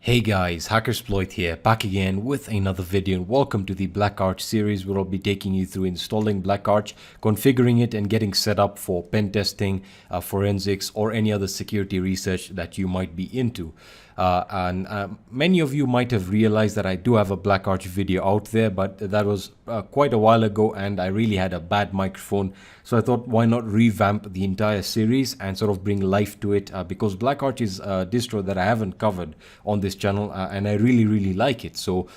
Hey guys, Hackersploit here, back again with another video, and welcome to the Black Arch series where I'll be taking you through installing Black Arch, configuring it and getting set up for pen testing, forensics or any other security research that you might be into. Many of you might have realized that I do have a Black Arch video out there, but that was quite a while ago and I really had a bad microphone. So I thought, why not revamp the entire series and sort of bring life to it, because Black Arch is a distro that I haven't covered on this channel, and I really like it. So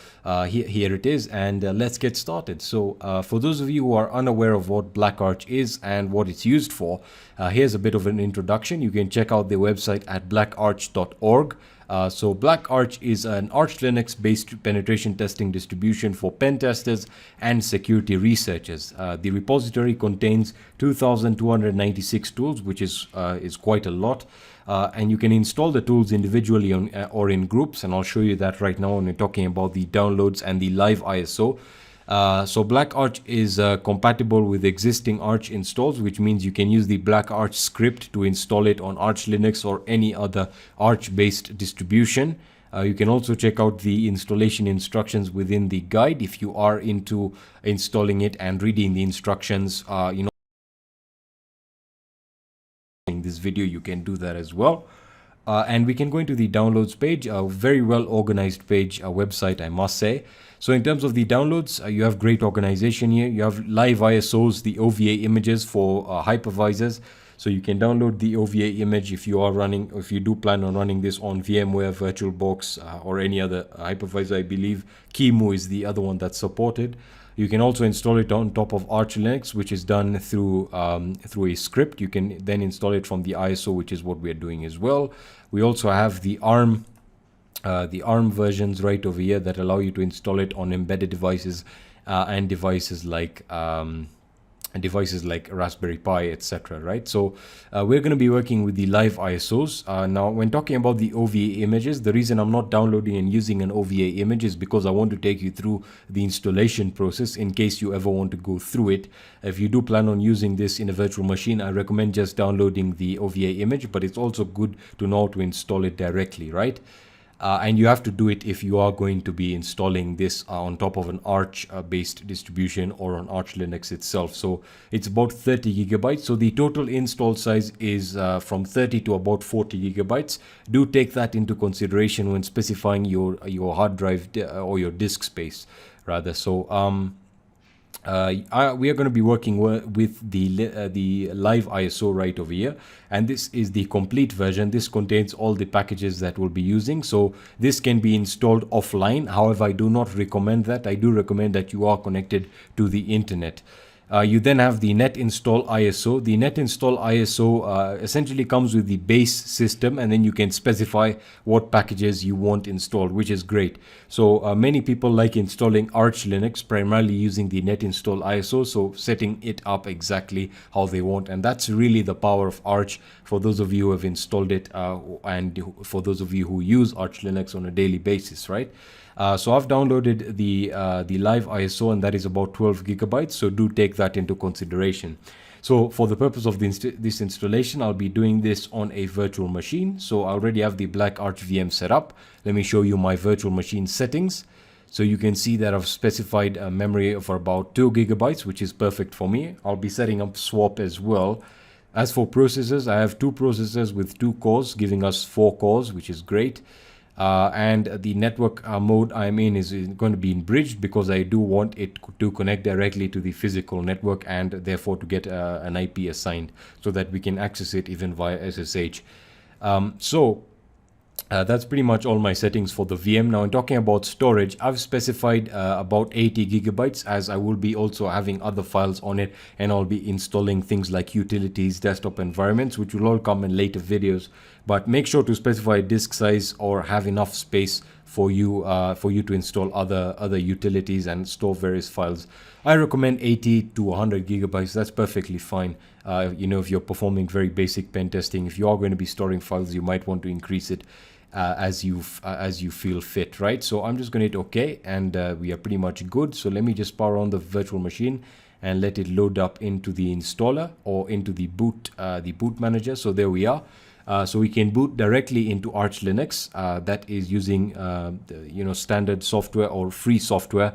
here it is, and let's get started. So for those of you who are unaware of what Black Arch is and what it's used for, here's a bit of an introduction. You can check out their website at blackarch.org. So Black Arch is an Arch Linux based penetration testing distribution for pen testers and security researchers. The repository contains 2,296 tools, which is quite a lot. And you can install the tools individually or in groups, and I'll show you that right now when we're talking about the downloads and the live ISO. So Black Arch is compatible with existing Arch installs, which means you can use the Black Arch script to install it on Arch Linux or any other Arch-based distribution. You can also check out the installation instructions within the guide if you are into installing it and reading the instructions. In this video, you can do that as well. And we can go into the downloads page, a very well organized page, a website, I must say. So in terms of the downloads, you have great organization here. You have live ISOs, the OVA images for hypervisors. So you can download the OVA image if you are running, if you do plan on running this on VMware, VirtualBox, or any other hypervisor. I believe QEMU is the other one that's supported. You can also install it on top of Arch Linux, which is done through a script. You can then install it from the ISO, which is what we're doing as well. We also have the ARM versions right over here that allow you to install it on embedded devices and devices like Raspberry Pi, etc. Right? So we're going to be working with the live ISOs. Now, when talking about the OVA images, the reason I'm not downloading and using an OVA image is because I want to take you through the installation process in case you ever want to go through it. If you do plan on using this in a virtual machine, I recommend just downloading the OVA image, but it's also good to know how to install it directly, right? And you have to do it if you are going to be installing this on top of an Arch-based distribution or on Arch Linux itself. So it's about 30 gigabytes. So the total install size is from 30 to about 40 gigabytes. Do take that into consideration when specifying your hard drive or your disk space, rather. So we are going to be working with the live ISO right over here, and this is the complete version. This contains all the packages that we'll be using, so this can be installed offline. However, I do not recommend that. I do recommend that you are connected to the internet. You then have the net install ISO. The net install ISO essentially comes with the base system, and then you can specify what packages you want installed, which is great. So many people like installing Arch Linux primarily using the net install ISO, so setting it up exactly how they want. And that's really the power of Arch for those of you who have installed it and for those of you who use Arch Linux on a daily basis, right? So I've downloaded the live ISO, and that is about 12 gigabytes. So do take that into consideration. So for the purpose of this installation, I'll be doing this on a virtual machine. So I already have the Black Arch VM set up. Let me show you my virtual machine settings. So you can see that I've specified a memory of about 2 gigabytes, which is perfect for me. I'll be setting up swap as well. As for processors, I have 2 processors with 2 cores, giving us 4 cores, which is great. And the network mode I'm in is going to be in bridged because I do want it to connect directly to the physical network and therefore to get an IP assigned so that we can access it even via SSH. That's pretty much all my settings for the VM. Now, in talking about storage, I've specified about 80 gigabytes as I will be also having other files on it, and I'll be installing things like utilities, desktop environments, which will all come in later videos. But make sure to specify disk size or have enough space for you to install other utilities and store various files. I recommend 80 to 100 gigabytes. That's perfectly fine. If you're performing very basic pen testing, if you are going to be storing files, you might want to increase it as you feel fit, right? So I'm just going to hit OK, and we are pretty much good. So let me just power on the virtual machine and let it load up into the installer or into the boot manager. So there we are. So we can boot directly into Arch Linux, that is using standard software or free software.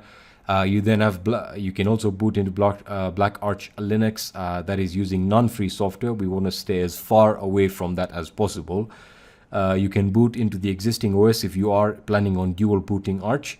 You then have you can also boot into Black Arch Linux, that is using non-free software. We want to stay as far away from that as possible. You can boot into the existing OS if you are planning on dual booting Arch.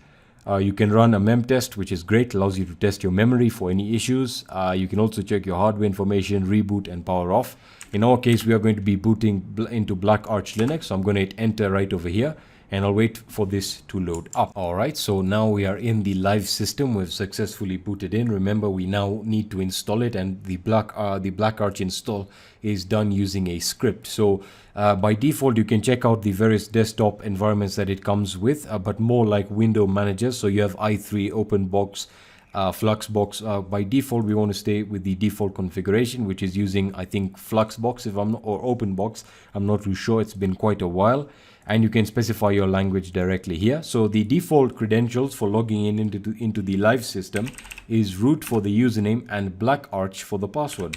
You can run a mem test, which is great, allows you to test your memory for any issues. You can also check your hardware information, reboot and power off. In our case, we are going to be booting into Black Arch Linux, so I'm going to hit enter right over here, and I'll wait for this to load up. Alright, so now we are in the live system. We've successfully booted in. Remember, we now need to install it, and the Black Arch install is done using a script. So by default, you can check out the various desktop environments that it comes with, but more like window managers. So you have i3, OpenBox, Fluxbox. By default, we want to stay with the default configuration, which is using, I think, Fluxbox or OpenBox. I'm not too sure. It's been quite a while. And you can specify your language directly here. So the default credentials for logging in into the live system is root for the username and Black Arch for the password.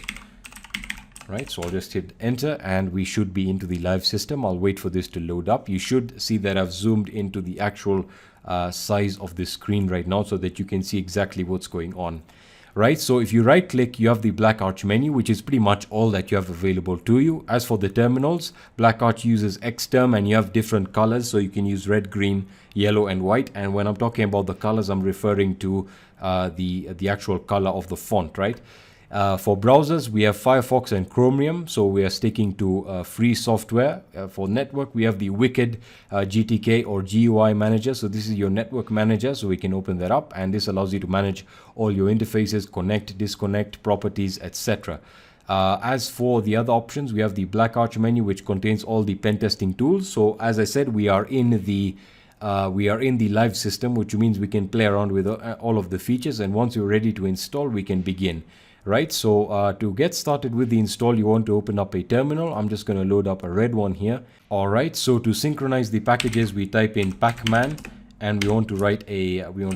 Right, so I'll just hit enter and we should be into the live system. I'll wait for this to load up. You should see that I've zoomed into the actual size of the screen right now so that you can see exactly what's going on. Right, so if you right click, you have the Black Arch menu, which is pretty much all that you have available to you. As for the terminals, Black Arch uses Xterm and you have different colors, so you can use red, green, yellow and white. And when I'm talking about the colors, I'm referring to the actual color of the font, right? For browsers, we have Firefox and Chromium, so we are sticking to free software. For network, we have the Wicked GTK or GUI manager. So this is your network manager, so we can open that up, and this allows you to manage all your interfaces, connect, disconnect, properties, etc. As for the other options, we have the Black Arch menu, which contains all the pen testing tools. So as I said, we are in the live system, which means we can play around with all of the features, and once you're ready to install, we can begin. Right, so to get started with the install, you want to open up a terminal. I'm just going to load up a red one here. All right, so to synchronize the packages, we type in pacman, and we want to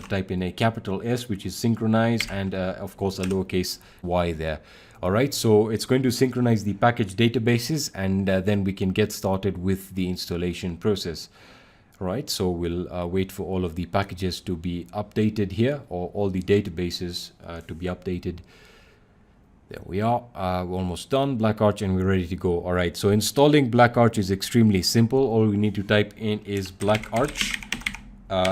type in a capital S, which is synchronize, and of course a lowercase y there. All right, so it's going to synchronize the package databases, and then we can get started with the installation process. All right, so we'll wait for all of the packages to be updated here, or all the databases to be updated. There we are, we're almost done, Black Arch, and we're ready to go. All right, so installing Black Arch is extremely simple. All we need to type in is Black Arch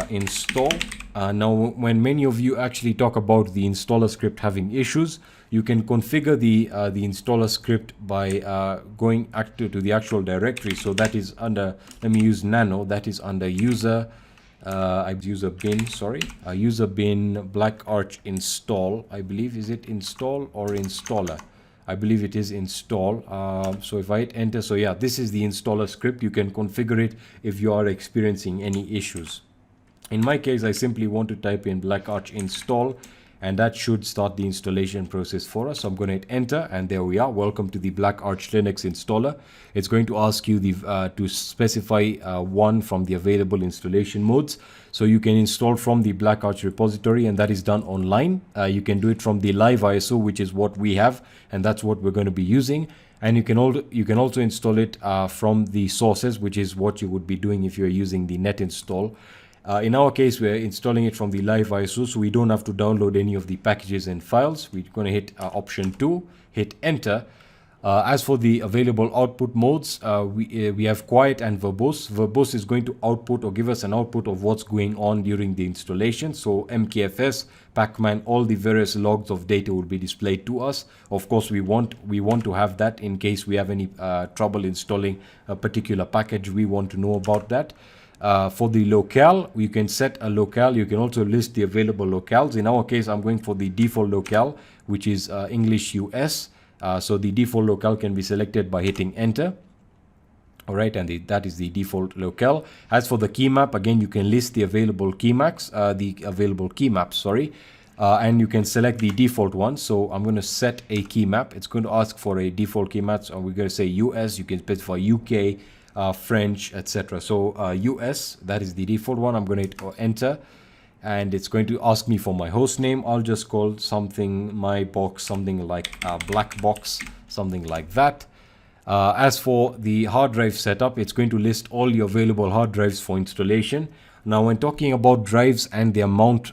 install. Now, when many of you actually talk about the installer script having issues, you can configure the installer script by going to the actual directory. So that is under, let me use nano, that is under user bin Black Arch install. I believe, is it install or installer? I believe it is install. So if I hit enter, so yeah, this is the installer script. You can configure it if you are experiencing any issues. In my case, I simply want to type in Black Arch install, and that should start the installation process for us. So I'm going to hit enter, and there we are. Welcome to the Black Arch Linux installer. It's going to ask you to specify one from the available installation modes. So you can install from the Black Arch repository, and that is done online. You can do it from the live ISO, which is what we have, and that's what we're going to be using. And you can also install it from the sources, which is what you would be doing if you're using the net install. In our case, we're installing it from the live ISO, so we don't have to download any of the packages and files. We're going to hit option 2, hit enter. As for the available output modes, we have quiet and verbose. Verbose is going to output or give us an output of what's going on during the installation. So MKFS, pacman, all the various logs of data will be displayed to us. Of course, we want to have that in case we have any trouble installing a particular package. We want to know about that. For the locale, you can set a locale. You can also list the available locales. In our case, I'm going for the default locale, which is English US. So the default locale can be selected by hitting enter. All right, and that is the default locale. As for the key map, again, you can list the available key maps, and you can select the default one. So I'm going to set a key map. It's going to ask for a default key map. So we're going to say US. You can specify UK, French, etc. So US, that is the default one. I'm going to enter, and it's going to ask me for my host name. I'll just call something my box, something like black box, something like that. As for the hard drive setup, it's going to list all your available hard drives for installation. Now, when talking about drives and the amount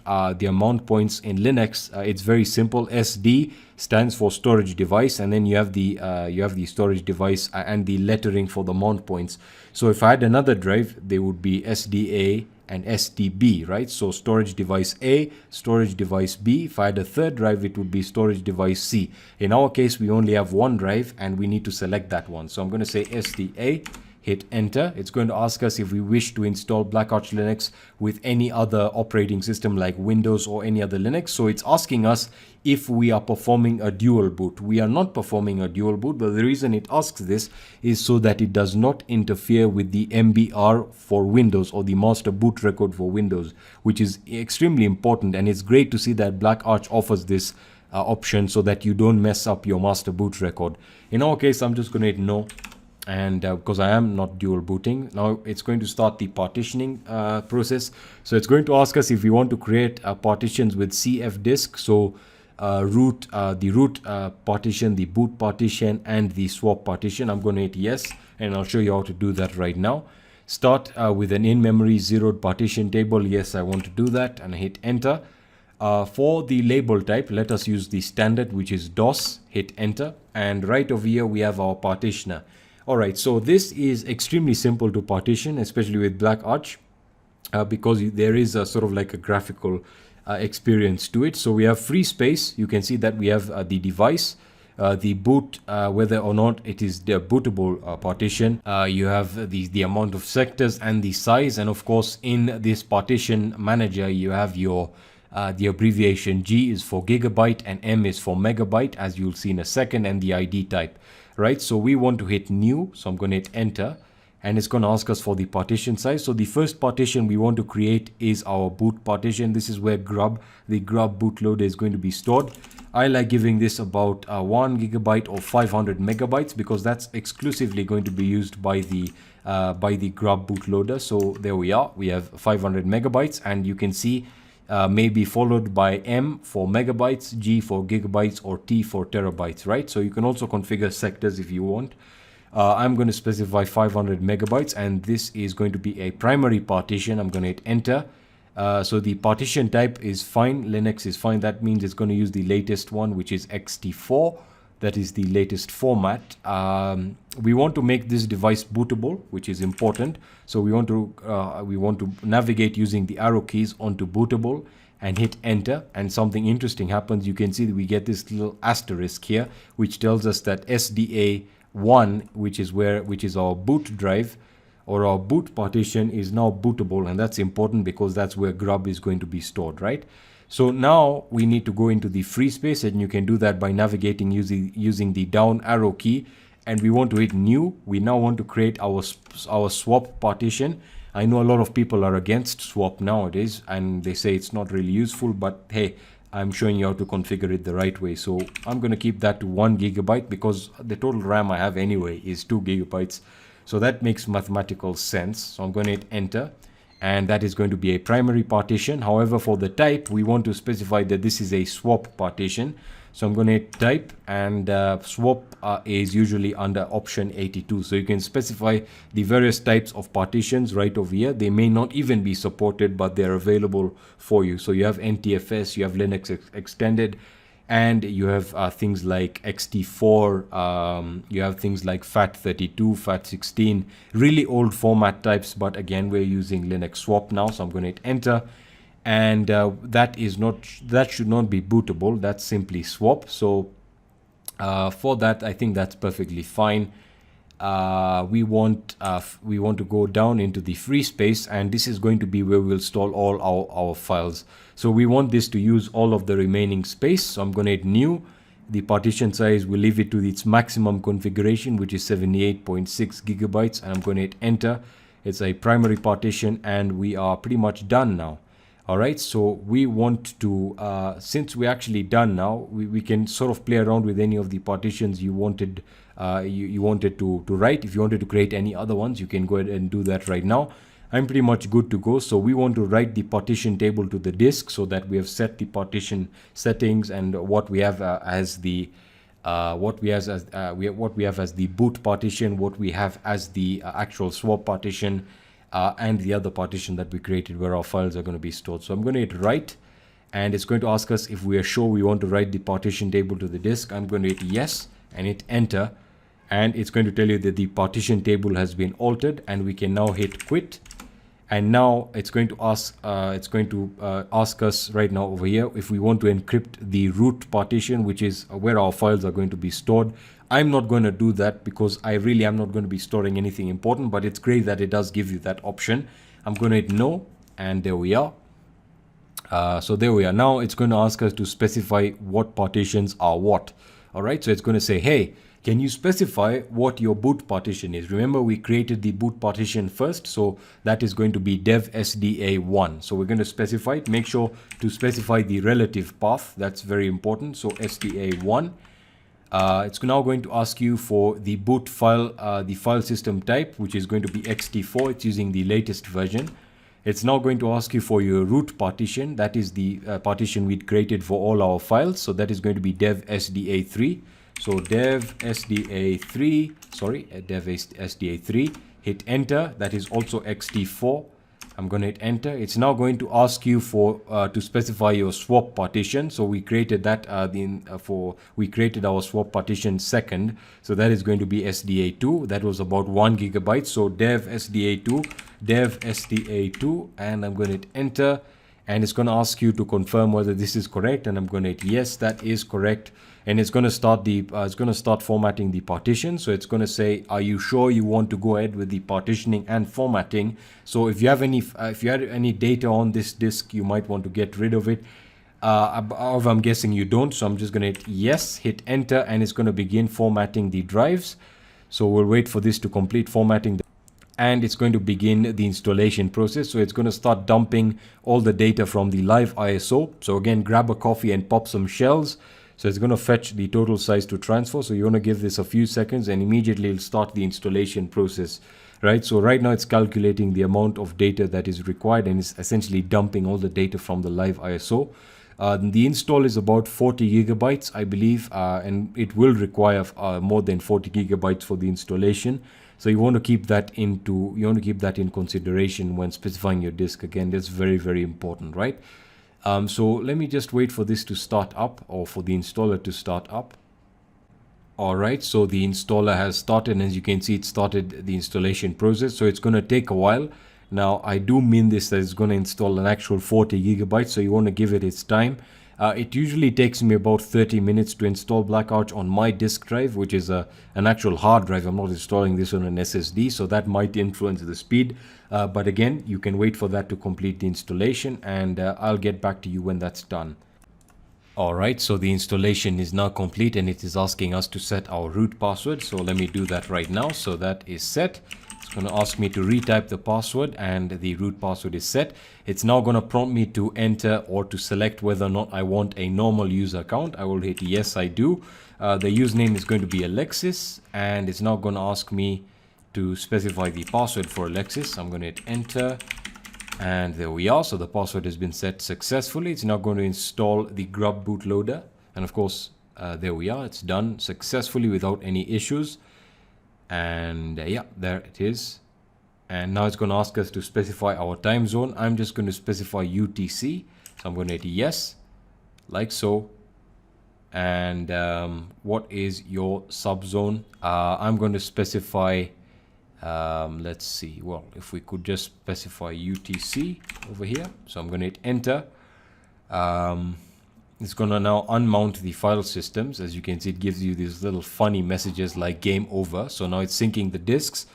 points in Linux, it's very simple. SD stands for storage device, and then you have the storage device and the lettering for the mount points. So if I had another drive, they would be SDA and SDB, right? So storage device A, storage device B. If I had a third drive, it would be storage device C. In our case, we only have one drive and we need to select that one. So I'm going to say SDA, hit enter. It's going to ask us if we wish to install Black Arch Linux with any other operating system like Windows or any other Linux. So it's asking us if we are performing a dual boot. We are not performing a dual boot, but the reason it asks this is so that it does not interfere with the MBR for Windows or the master boot record for Windows, which is extremely important. And it's great to see that Black Arch offers this option so that you don't mess up your master boot record. In our case, I'm just going to hit no. And because I am not dual booting, now it's going to start the partitioning process. So it's going to ask us if we want to create partitions with CF disk. So the root partition, the boot partition, and the swap partition. I'm going to hit yes, and I'll show you how to do that right now. Start with an in-memory zeroed partition table. Yes, I want to do that, and I hit enter. For the label type, let us use the standard, which is DOS. Hit enter, and right over here we have our partitioner. Alright, so this is extremely simple to partition, especially with Black Arch, because there is a sort of like a graphical experience to it. So we have free space. You can see that we have the device, the boot, whether or not it is the bootable partition. You have the amount of sectors and the size, and of course in this partition manager you have your the abbreviation G is for gigabyte and M is for megabyte, as you'll see in a second, and the ID type. Right, so we want to hit new, so I'm going to hit enter, and it's going to ask us for the partition size. So the first partition we want to create is our boot partition. This is where the grub bootloader is going to be stored. I like giving this about 1 gigabyte or 500 megabytes because that's exclusively going to be used by the grub bootloader. So there we are, we have 500 megabytes, and you can see maybe followed by M for megabytes, G for gigabytes, or T for terabytes, right? So you can also configure sectors if you want. I'm going to specify 500 megabytes, and this is going to be a primary partition. I'm going to hit enter. So the partition type is fine. Linux is fine. That means it's going to use the latest one, which is ext4. That is the latest format. We want to make this device bootable, which is important. So we want to navigate using the arrow keys onto bootable and hit enter, and something interesting happens. You can see that we get this little asterisk here, which tells us that SDA1, which is our boot drive or our boot partition, is now bootable, and that's important because that's where grub is going to be stored, right? So now we need to go into the free space, and you can do that by navigating using the down arrow key, and we want to hit new. We now want to create our swap partition. I know a lot of people are against swap nowadays and they say it's not really useful, but hey, I'm showing you how to configure it the right way. So I'm going to keep that to 1 gigabyte because the total RAM I have anyway is 2 gigabytes. So that makes mathematical sense. So I'm going to hit enter, and that is going to be a primary partition. However, for the type, we want to specify that this is a swap partition. So I'm going to hit type, and swap is usually under option 82. So you can specify the various types of partitions right over here. They may not even be supported, but they're available for you. So you have NTFS, you have Linux extended, and you have things like ext4, you have things like FAT32, FAT16, really old format types, but again we're using Linux swap now, so I'm going to hit enter, and that should not be bootable, that's simply swap. So for that, I think that's perfectly fine. We want to go down into the free space, and this is going to be where we'll store all our files. So we want this to use all of the remaining space. So I'm going to hit new. The partition size, we'll leave it to its maximum configuration, which is 78.6 gigabytes, and I'm going to hit enter. It's a primary partition, and we are pretty much done now. All right, so we want to, since we're actually done now, we can sort of play around with any of the partitions you wanted you wanted to write. If you wanted to create any other ones, you can go ahead and do that right now. I'm pretty much good to go. So we want to write the partition table to the disk so that we have set the partition settings and what we have as the what we have as what we have as the boot partition, what we have as the actual swap partition, and the other partition that we created where our files are going to be stored. So I'm going to hit write, and it's going to ask us if we are sure we want to write the partition table to the disk. I'm going to hit yes and hit enter, and it's going to tell you that the partition table has been altered, and we can now hit quit. And now it's going to ask us right now over here if we want to encrypt the root partition, which is where our files are going to be stored. I'm not going to do that because I really am not going to be storing anything important, but it's great that it does give you that option. I'm going to hit no, and there we are. So there we are. Now it's going to ask us to specify what partitions are what. All right, so it's going to say, hey, can you specify what your boot partition is? Remember, we created the boot partition first, so that is going to be dev SDA1. So we're going to specify it. Make sure to specify the relative path. That's very important. So SDA1. It's now going to ask you for the boot file, the file system type, which is going to be ext4. It's using the latest version. It's now going to ask you for your root partition. That is the partition we'd created for all our files. So that is going to be dev SDA3. So dev SDA3, dev SDA3, hit enter. That is also ext4. I'm going to hit enter. It's now going to ask you for to specify your swap partition. So we created that we created our swap partition second. So that is going to be SDA2. That was about 1 GB. So dev SDA2, and I'm going to hit enter. And it's going to ask you to confirm whether this is correct, and I'm going to hit yes, that is correct. And it's going to start formatting the partition. So it's going to say, are you sure you want to go ahead with the partitioning and formatting? So if you have any data on this disk, you might want to get rid of it. However, I'm guessing you don't. So I'm just going to hit yes, hit enter, and it's going to begin formatting the drives. So we'll wait for this to complete formatting. And it's going to begin the installation process. So it's going to start dumping all the data from the live ISO. So again, grab a coffee and pop some shells. So it's going to fetch the total size to transfer. So you want to give this a few seconds, and immediately it'll start the installation process, right? So right now it's calculating the amount of data that is required, and it's essentially dumping all the data from the live ISO. The install is about 40 gigabytes, I believe, and it will require more than 40 gigabytes for the installation. So you want to keep that in consideration when specifying your disk. Again, that's very, very important, right? So let me just wait for this to start up, or for the installer to start up. Alright, so the installer has started, and as you can see, it started the installation process. So it's going to take a while. Now, I do mean this, that it's going to install an actual 40 gigabytes, so you want to give it its time. It usually takes me about 30 minutes to install Black Arch on my disk drive, which is an actual hard drive. I'm not installing this on an SSD, so that might influence the speed. But again, you can wait for that to complete the installation, and I'll get back to you when that's done. Alright, so the installation is now complete, and it is asking us to set our root password. So let me do that right now. So that is set. It's going to ask me to retype the password, and the root password is set. It's now going to prompt me to enter or to select whether or not I want a normal user account. I will hit yes, I do. The username is going to be Alexis, and it's now going to ask me to specify the password for Alexis. I'm going to hit enter, and there we are. So the password has been set successfully. It's now going to install the Grub bootloader, and of course there we are. It's done successfully without any issues. And yeah, there it is. And now it's going to ask us to specify our time zone. I'm just going to specify UTC. So I'm going to hit yes, like so. And what is your subzone? I'm going to specify, let's see, well, if we could just specify UTC over here. So I'm going to hit enter. It's going to now unmount the file systems. As you can see, it gives you these little funny messages like game over. So now it's syncing the disks.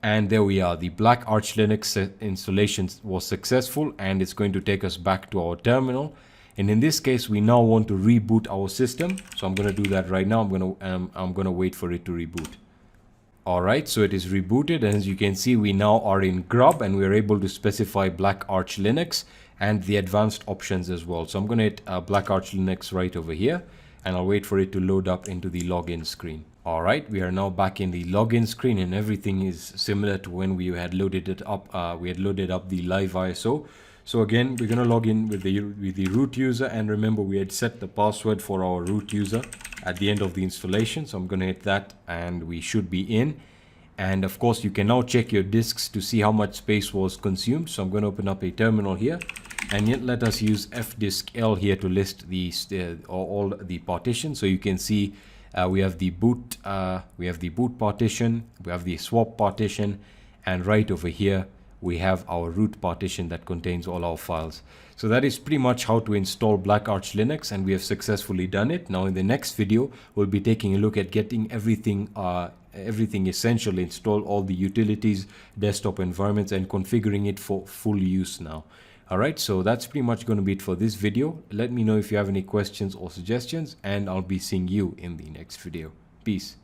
And there we are. The Black Arch Linux installation was successful, and it's going to take us back to our terminal. And in this case, we now want to reboot our system. So I'm going to do that right now. I'm going to wait for it to reboot. Alright, so it is rebooted, and as you can see, we now are in Grub, and we're able to specify Black Arch Linux and the advanced options as well. So I'm going to hit Black Arch Linux right over here, and I'll wait for it to load up into the login screen. Alright, we are now back in the login screen, and everything is similar to when we had loaded it up. We had loaded up the live ISO. So again, we're going to log in with the root user, and remember we had set the password for our root user. at the end of the installation. So I'm going to hit that and we should be in. And of course, you can now check your disks to see how much space was consumed. So I'm going to open up a terminal here, and yet let us use fdisk-l here to list the all the partitions. So you can see we have the boot partition, we have the swap partition, and right over here we have our root partition that contains all our files. So that is pretty much how to install BlackArch Linux, and we have successfully done it. Now in the next video, we'll be taking a look at getting everything essential installed, all the utilities, desktop environments, and configuring it for full use now. Alright, so that's pretty much going to be it for this video. Let me know if you have any questions or suggestions, and I'll be seeing you in the next video. Peace.